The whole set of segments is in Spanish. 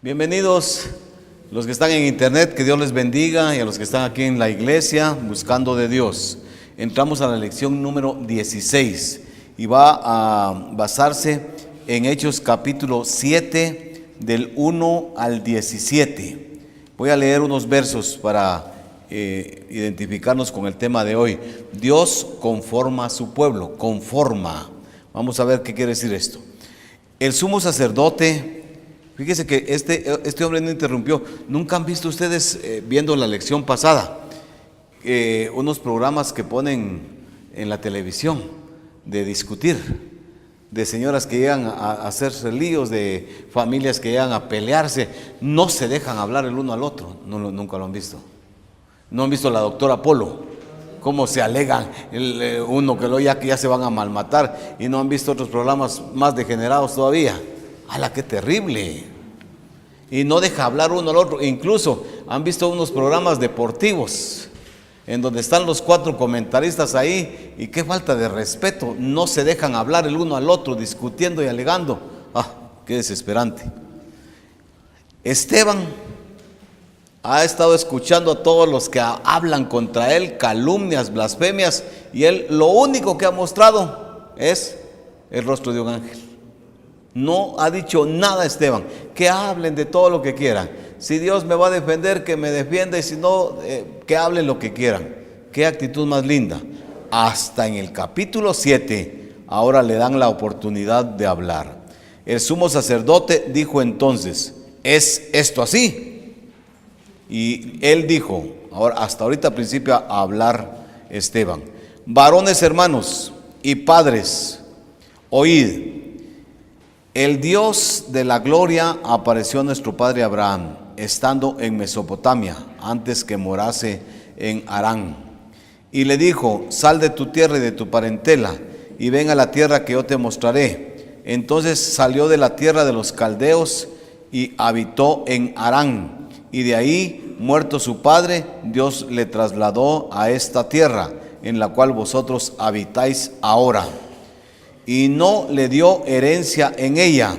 Bienvenidos los que están en internet, que Dios les bendiga, y a los que están aquí en la iglesia buscando de Dios. Entramos a la lección número 16 y va a basarse en Hechos capítulo 7 del 1 al 17. Voy a leer unos versos para identificarnos con el tema de hoy. Dios conforma a su pueblo, conforma. Vamos a ver qué quiere decir esto. El sumo sacerdote, fíjese que este hombre no interrumpió. ¿Nunca han visto ustedes, viendo la lección pasada, unos programas que ponen en la televisión de discutir, de señoras que llegan a hacerse líos, de familias que llegan a pelearse, no se dejan hablar el uno al otro? Nunca lo han visto. ¿No han visto la doctora Polo? Cómo se alegan uno que ya se van a malmatar, y no han visto otros programas más degenerados todavía. ¡Hala, qué terrible! Y no deja hablar uno al otro. Incluso han visto unos programas deportivos en donde están los cuatro comentaristas ahí, y qué falta de respeto, no se dejan hablar el uno al otro, discutiendo y alegando. ¡Ah, qué desesperante! Esteban ha estado escuchando a todos los que hablan contra él, calumnias, blasfemias, y él lo único que ha mostrado es el rostro de un ángel. No ha dicho nada Esteban. Que hablen de todo lo que quieran. Si Dios me va a defender, que me defienda, y si no, que hablen lo que quieran. Qué actitud más linda. Hasta en el capítulo 7, ahora le dan la oportunidad de hablar. El sumo sacerdote dijo entonces: ¿es esto así? Y él dijo, hasta ahorita principio a hablar Esteban: varones hermanos y padres, oíd. El Dios de la gloria apareció a nuestro padre Abraham, estando en Mesopotamia, antes que morase en Harán. Y le dijo: sal de tu tierra y de tu parentela, y ven a la tierra que yo te mostraré. Entonces salió de la tierra de los caldeos y habitó en Harán. Y de ahí, muerto su padre, Dios le trasladó a esta tierra, en la cual vosotros habitáis ahora. Y no le dio herencia en ella,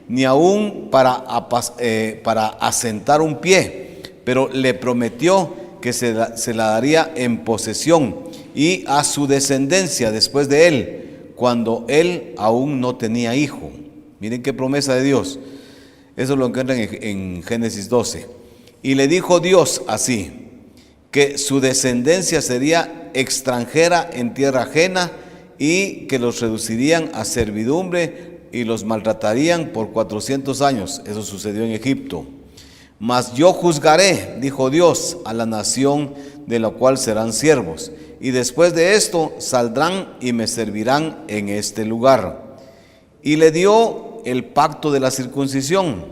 ni aún para asentar un pie, pero le prometió que se la daría en posesión y a su descendencia después de él, cuando él aún no tenía hijo. Miren qué promesa de Dios. Eso lo encuentran en Génesis 12. Y le dijo Dios así, que su descendencia sería extranjera en tierra ajena, y que los reducirían a servidumbre y los maltratarían por 400 años. Eso sucedió en Egipto. Mas yo juzgaré, dijo Dios, a la nación de la cual serán siervos, y después de esto saldrán y me servirán en este lugar. Y le dio el pacto de la circuncisión,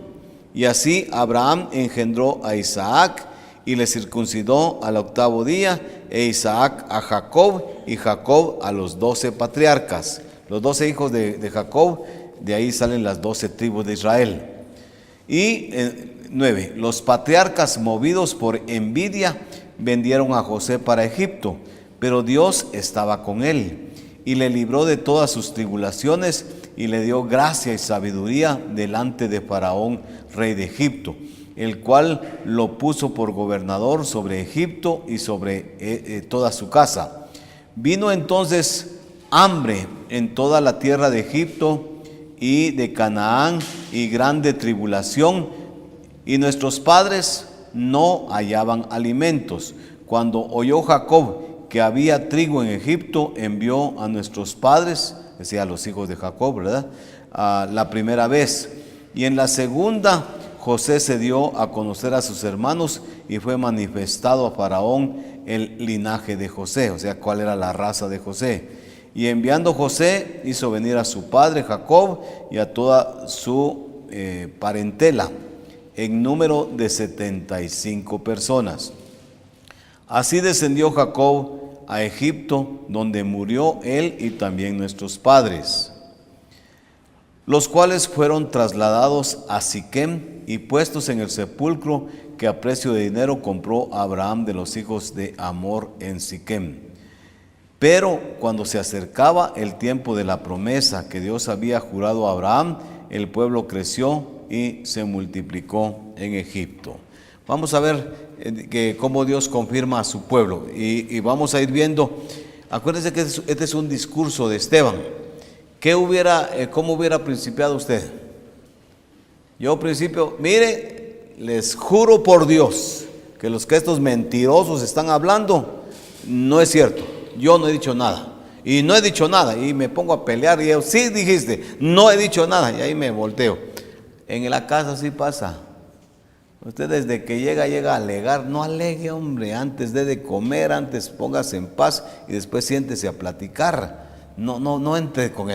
y así Abraham engendró a Isaac, y le circuncidó al 8º día, e Isaac a Jacob, y Jacob a los 12 patriarcas. Los 12 hijos de Jacob, de ahí salen las 12 tribus de Israel. Y 9, los patriarcas, movidos por envidia, vendieron a José para Egipto, pero Dios estaba con él, y le libró de todas sus tribulaciones, y le dio gracia y sabiduría delante de Faraón, rey de Egipto, el cual lo puso por gobernador sobre Egipto y sobre toda su casa. Vino entonces hambre en toda la tierra de Egipto y de Canaán, y grande tribulación, y nuestros padres no hallaban alimentos. Cuando oyó Jacob que había trigo en Egipto, envió a nuestros padres, decía a los hijos de Jacob, ¿verdad?, la primera vez. Y en la segunda, José se dio a conocer a sus hermanos, y fue manifestado a Faraón el linaje de José, o sea, cuál era la raza de José. Y enviando José, hizo venir a su padre Jacob y a toda su parentela, en número de 75 personas. Así descendió Jacob a Egipto, donde murió él y también nuestros padres, los cuales fueron trasladados a Siquem y puestos en el sepulcro que a precio de dinero compró Abraham de los hijos de Amor en Siquem. Pero cuando se acercaba el tiempo de la promesa que Dios había jurado a Abraham, el pueblo creció y se multiplicó en Egipto. Vamos a ver cómo Dios confirma a su pueblo y vamos a ir viendo. Acuérdense que este es un discurso de Esteban. ¿Cómo hubiera principiado usted? Yo principio, mire, les juro por Dios que los que estos mentirosos están hablando no es cierto. Yo no he dicho nada. Y no he dicho nada. Y me pongo a pelear y yo, sí dijiste, no he dicho nada. Y ahí me volteo. En la casa sí pasa. Usted desde que llega a alegar. No alegue, hombre. Antes de comer, antes póngase en paz y después siéntese a platicar. No entre con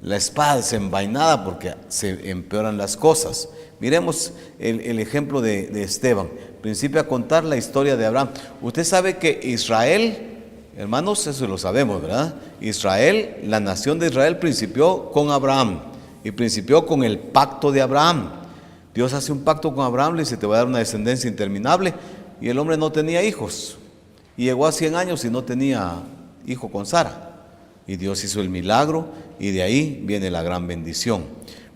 la espada desenvainada porque se empeoran las cosas. Miremos el ejemplo de Esteban. Principia a contar la historia de Abraham. Usted sabe que Israel, hermanos, eso lo sabemos, ¿verdad? Israel, la nación de Israel principió con Abraham y principió con el pacto de Abraham. Dios hace un pacto con Abraham, le dice, te voy a dar una descendencia interminable, y el hombre no tenía hijos. Y llegó a 100 años y no tenía hijo con Sara. Y Dios hizo el milagro y de ahí viene la gran bendición.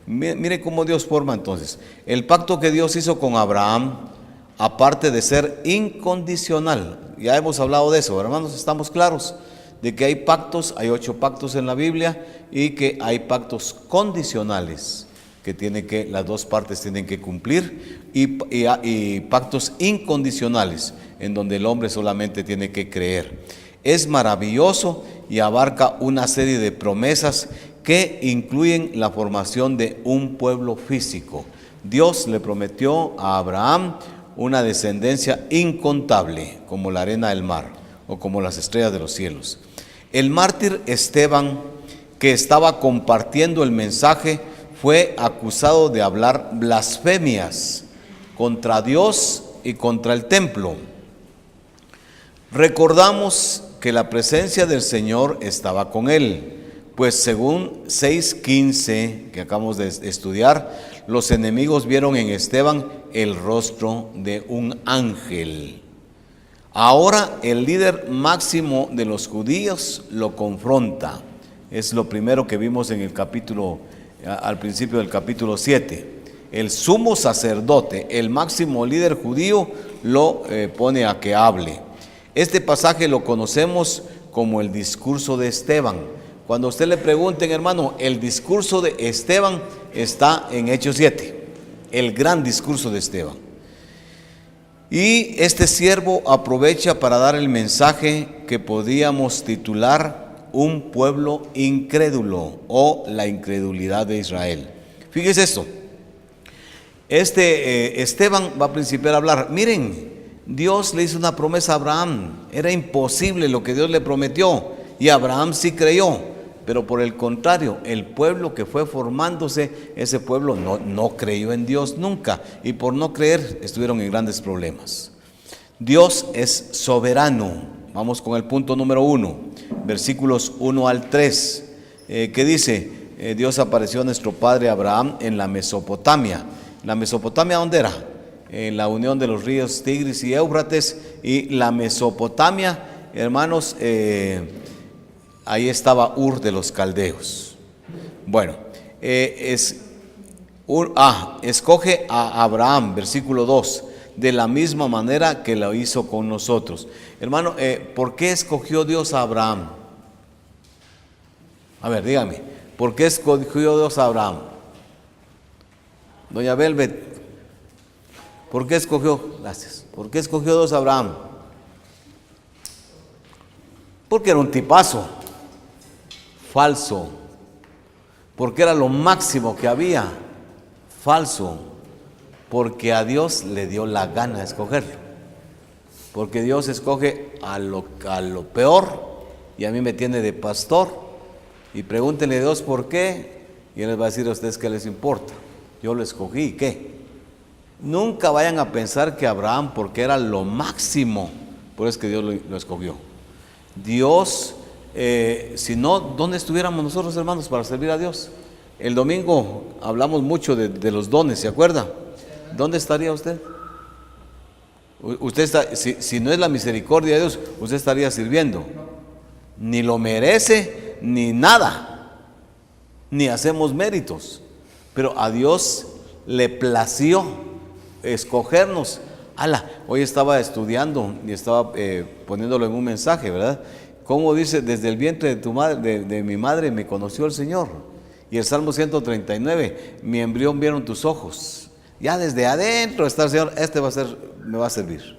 Mire cómo Dios forma entonces. El pacto que Dios hizo con Abraham, aparte de ser incondicional, ya hemos hablado de eso, hermanos, estamos claros de que hay pactos, hay 8 pactos en la Biblia y que hay pactos condicionales que las dos partes tienen que cumplir y pactos incondicionales en donde el hombre solamente tiene que creer. Es maravilloso y abarca una serie de promesas que incluyen la formación de un pueblo físico. Dios le prometió a Abraham una descendencia incontable, como la arena del mar o como las estrellas de los cielos. El mártir Esteban, que estaba compartiendo el mensaje, fue acusado de hablar blasfemias contra Dios y contra el templo. Recordamos que la presencia del Señor estaba con él, pues según 6:15 que acabamos de estudiar, los enemigos vieron en Esteban el rostro de un ángel. Ahora el líder máximo de los judíos lo confronta. Es lo primero que vimos en el capítulo, al principio del capítulo 7. El sumo sacerdote, el máximo líder judío, lo pone a que hable. Este pasaje lo conocemos como el discurso de Esteban. Cuando a usted le pregunten, hermano, el discurso de Esteban está en Hechos 7, el gran discurso de Esteban. Y este siervo aprovecha para dar el mensaje que podíamos titular un pueblo incrédulo o la incredulidad de Israel. Fíjese esto, Esteban va a principiar a hablar. Miren, Dios le hizo una promesa a Abraham, era imposible lo que Dios le prometió y Abraham sí creyó, pero por el contrario, el pueblo que fue formándose, ese pueblo no creyó en Dios nunca y por no creer estuvieron en grandes problemas. Dios es soberano. Vamos con el punto número 1, versículos 1 al 3, que dice, Dios apareció a nuestro padre Abraham en la Mesopotamia. ¿La Mesopotamia dónde era? En la unión de los ríos Tigris y Éufrates. Y la Mesopotamia, hermanos, ahí estaba Ur de los Caldeos. Bueno, escoge a Abraham, versículo 2, de la misma manera que lo hizo con nosotros. Hermano, ¿por qué escogió Dios a Abraham? A ver, dígame, ¿por qué escogió Dios a Abraham? Doña Velvet, ¿por qué escogió? Gracias. ¿Por qué escogió Dios a Abraham? Porque era un tipazo, falso. Porque era lo máximo que había, falso. Porque a Dios le dio la gana de escogerlo. Porque Dios escoge a lo peor y a mí me tiene de pastor. Y pregúntenle a Dios por qué y Él les va a decir a ustedes qué les importa. Yo lo escogí, ¿qué? Nunca vayan a pensar que Abraham, porque era lo máximo, por eso es que Dios lo escogió. Dios, si no, ¿dónde estuviéramos nosotros, hermanos, para servir a Dios? El domingo hablamos mucho de los dones, ¿se acuerda? ¿Dónde estaría usted? Usted está, si no es la misericordia de Dios, usted estaría sirviendo. Ni lo merece, ni nada, ni hacemos méritos. Pero a Dios le plació escogernos. Hoy estaba estudiando y estaba poniéndolo en un mensaje, ¿verdad? Como dice, desde el vientre de tu madre, de mi madre me conoció el Señor. Y el Salmo 139, mi embrión vieron tus ojos. Ya desde adentro está el Señor, me va a servir.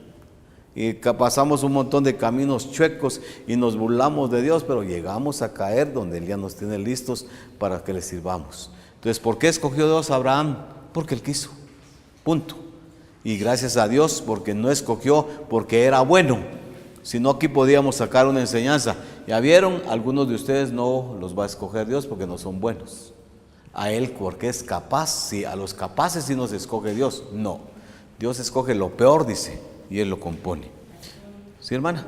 Y pasamos un montón de caminos chuecos y nos burlamos de Dios, pero llegamos a caer donde Él ya nos tiene listos para que le sirvamos. Entonces, ¿por qué escogió Dios a Abraham? Porque Él quiso, punto. Y gracias a Dios, porque no escogió porque era bueno, sino aquí podíamos sacar una enseñanza. Ya vieron, algunos de ustedes no los va a escoger Dios porque no son buenos. A Él porque es capaz, sí, a los capaces sí nos escoge Dios. No, Dios escoge lo peor, dice, y Él lo compone. ¿Sí, hermana?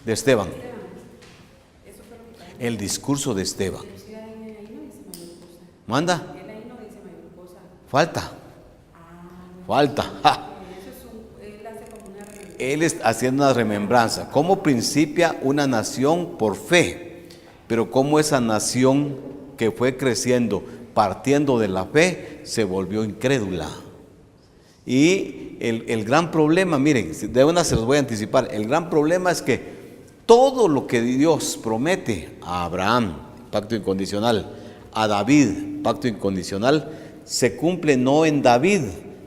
De Esteban. El discurso de Esteban. ¿Manda? Falta. Él está haciendo una remembranza. ¿Cómo principia una nación por fe? Pero cómo esa nación que fue creciendo, partiendo de la fe, se volvió incrédula. Y el gran problema, miren, de una se los voy a anticipar, el gran problema es que todo lo que Dios promete a Abraham, pacto incondicional, a David, pacto incondicional, se cumple no en David,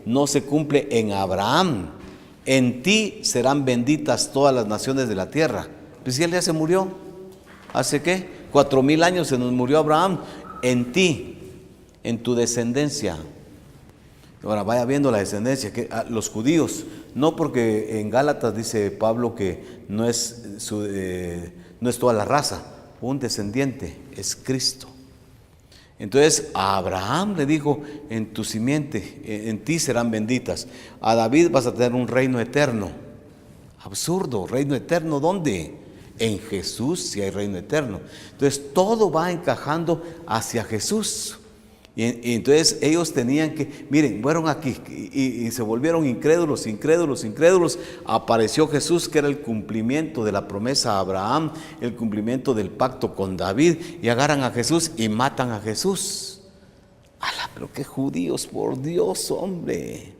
no se cumple en Abraham. En ti serán benditas todas las naciones de la tierra. Pues si él ya se murió, ¿hace qué? 4000 años se nos murió Abraham. En ti, en tu descendencia. Ahora vaya viendo la descendencia, que los judíos, no porque en Gálatas dice Pablo que no es toda la raza, un descendiente es Cristo. Entonces a Abraham le dijo, en tu simiente, en ti serán benditas. A David vas a tener un reino eterno. Absurdo, reino eterno, ¿dónde? En Jesús sí hay reino eterno. Entonces todo va encajando hacia Jesús. Y entonces ellos tenían que, miren, fueron aquí y se volvieron incrédulos. Apareció Jesús, que era el cumplimiento de la promesa a Abraham, el cumplimiento del pacto con David, y agarran a Jesús y matan a Jesús. Pero qué judíos, por Dios, hombre.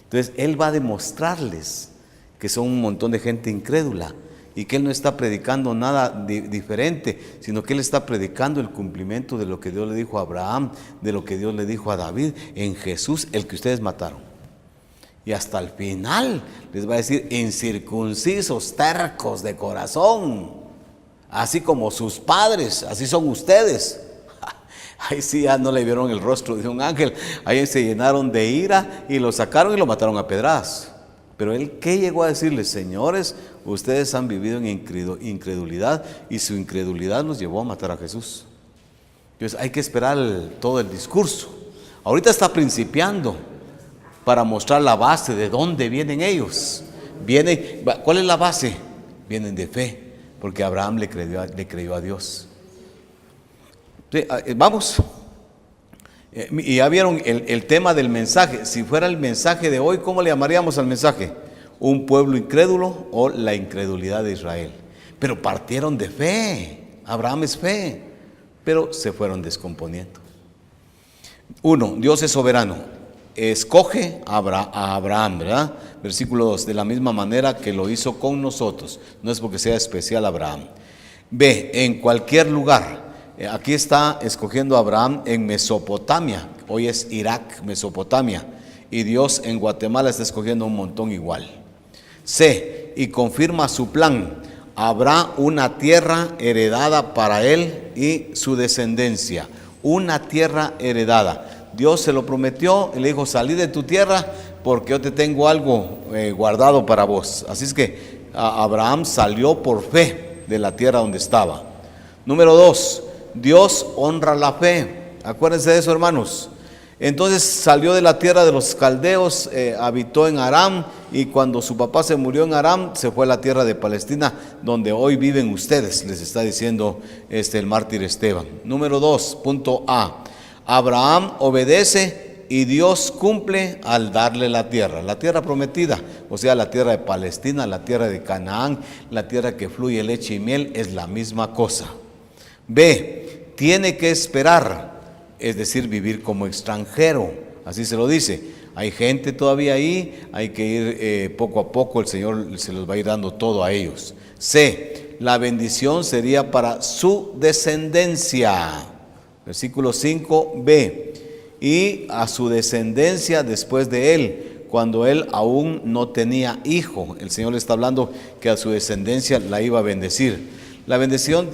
Entonces Él va a demostrarles que son un montón de gente incrédula, y que Él no está predicando nada diferente, sino que Él está predicando el cumplimiento de lo que Dios le dijo a Abraham, de lo que Dios le dijo a David, en Jesús, el que ustedes mataron. Y hasta el final les va a decir, incircuncisos, tercos de corazón, así como sus padres, así son ustedes. Ahí sí ya no le vieron el rostro de un ángel, ahí se llenaron de ira y lo sacaron y lo mataron a pedradas. Pero Él, ¿qué llegó a decirles? Señores, ustedes han vivido en incredulidad y su incredulidad los llevó a matar a Jesús. Entonces hay que esperar todo el discurso. Ahorita está principiando para mostrar la base de dónde vienen ellos. ¿Cuál es la base? Vienen de fe, porque Abraham le creyó a Dios. Sí, vamos. Y ya vieron el tema del mensaje. Si fuera el mensaje de hoy, ¿cómo le llamaríamos al mensaje? Un pueblo incrédulo o la incredulidad de Israel. Pero partieron de fe. Abraham es fe, pero se fueron descomponiendo. 1. Dios es soberano. Escoge a Abraham, ¿verdad? Versículo 2. De la misma manera que lo hizo con nosotros. No es porque sea especial Abraham. B. En cualquier lugar. Aquí está escogiendo a Abraham en Mesopotamia, hoy es Irak, Mesopotamia, y Dios en Guatemala está escogiendo un montón igual. C, y confirma su plan, habrá una tierra heredada para él y su descendencia, una tierra heredada. Dios se lo prometió y le dijo, salí de tu tierra porque yo te tengo algo guardado para vos. Así es que Abraham salió por fe de la tierra donde estaba. Número 2. Dios honra la fe. Acuérdense de eso, hermanos. Entonces salió de la tierra de los caldeos, habitó en Aram, y cuando su papá se murió en Aram, se fue a la tierra de Palestina, donde hoy viven ustedes, les está diciendo el mártir Esteban. Número 2, punto A. Abraham obedece y Dios cumple al darle la tierra prometida, o sea, la tierra de Palestina, la tierra de Canaán, la tierra que fluye leche y miel, es la misma cosa. B, tiene que esperar es decir, vivir como extranjero. Así se lo dice. Hay gente todavía ahí, hay que ir poco a poco, el Señor se los va a ir dando todo a ellos. C, la bendición sería para su descendencia. Versículo 5b, y a su descendencia después de él, cuando él aún no tenía hijo. El Señor le está hablando que a su descendencia la iba a bendecir. La bendición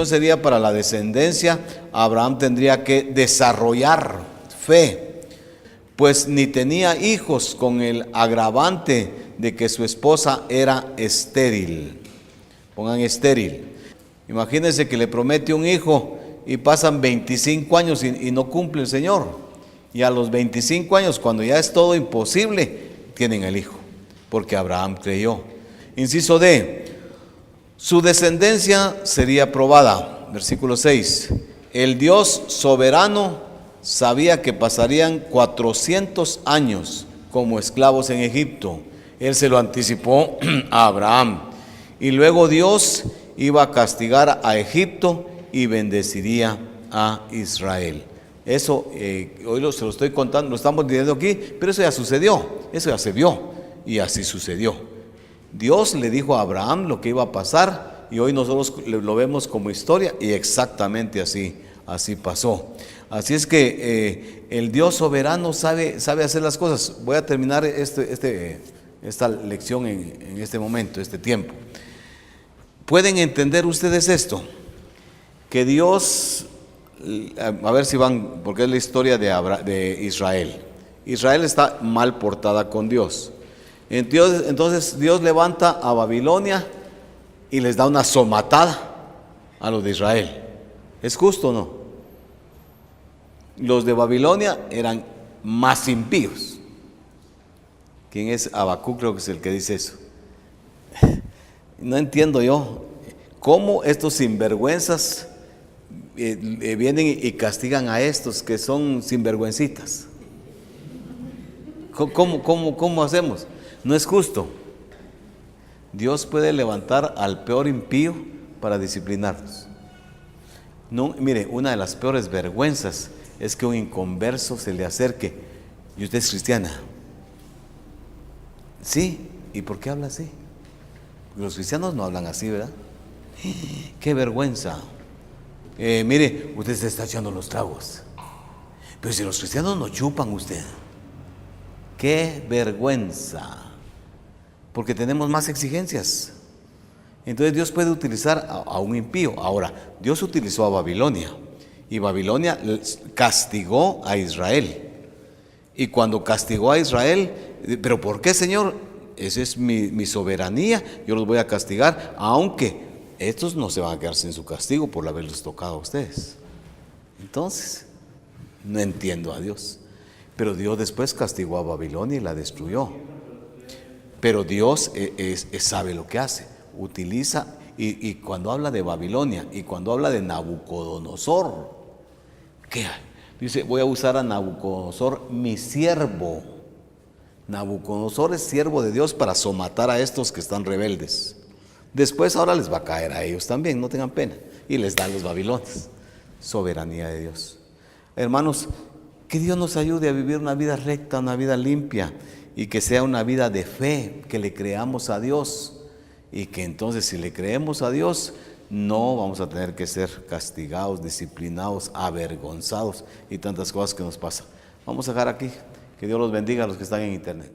sería para la descendencia. Abraham tendría que desarrollar fe, pues ni tenía hijos, con el agravante de que su esposa era estéril. Pongan estéril. Imagínense que le promete un hijo y pasan 25 años y no cumple el Señor. Y a los 25 años, cuando ya es todo imposible, tienen el hijo, porque Abraham creyó. Inciso D, su descendencia sería probada. Versículo 6, el Dios soberano sabía que pasarían 400 años como esclavos en Egipto. Él se lo anticipó a Abraham. Y luego Dios iba a castigar a Egipto y bendeciría a Israel. Eso, hoy se lo estoy contando, lo estamos diciendo aquí, pero eso ya sucedió, eso ya se vio, y así sucedió. Dios le dijo a Abraham lo que iba a pasar, y hoy nosotros lo vemos como historia, y exactamente así pasó. Así es que el Dios soberano sabe hacer las cosas. Voy a terminar esta lección en este momento, este tiempo. ¿Pueden entender ustedes esto? Que Dios, a ver si van, porque es la historia de Israel. Israel está mal portada con Dios. Entonces Dios levanta a Babilonia y les da una somatada a los de Israel. ¿Es justo o no? Los de Babilonia eran más impíos. ¿Quién es? Habacuc, creo que es el que dice eso. No entiendo yo cómo estos sinvergüenzas vienen y castigan a estos que son sinvergüencitas. ¿Cómo hacemos? No es justo. Dios puede levantar al peor impío para disciplinarnos. No, mire, una de las peores vergüenzas es que un inconverso se le acerque. ¿Y usted es cristiana? Sí. ¿Y por qué habla así? Los cristianos no hablan así, ¿verdad? ¡Qué vergüenza! Mire, usted se está echando los tragos. Pero si los cristianos no chupan usted. ¡Qué vergüenza! Porque tenemos más exigencias. Entonces Dios puede utilizar a un impío. Ahora, Dios utilizó a Babilonia. Y Babilonia castigó a Israel. Y cuando castigó a Israel, ¿pero por qué, Señor? Esa es mi soberanía. Yo los voy a castigar, aunque estos no se van a quedar sin su castigo por haberlos tocado a ustedes. Entonces, no entiendo a Dios. Pero Dios después castigó a Babilonia y la destruyó. Pero Dios sabe lo que hace. Utiliza, y cuando habla de Babilonia y cuando habla de Nabucodonosor, ¿qué? Dice, voy a usar a Nabucodonosor, mi siervo. Nabucodonosor es siervo de Dios para somatar a estos que están rebeldes. Después ahora les va a caer a ellos también, no tengan pena. Y les dan los babilonios. Soberanía de Dios. Hermanos, que Dios nos ayude a vivir una vida recta, una vida limpia, y que sea una vida de fe, que le creamos a Dios. Y que entonces, si le creemos a Dios, no vamos a tener que ser castigados, disciplinados, avergonzados y tantas cosas que nos pasan. Vamos a dejar aquí. Que Dios los bendiga a los que están en internet.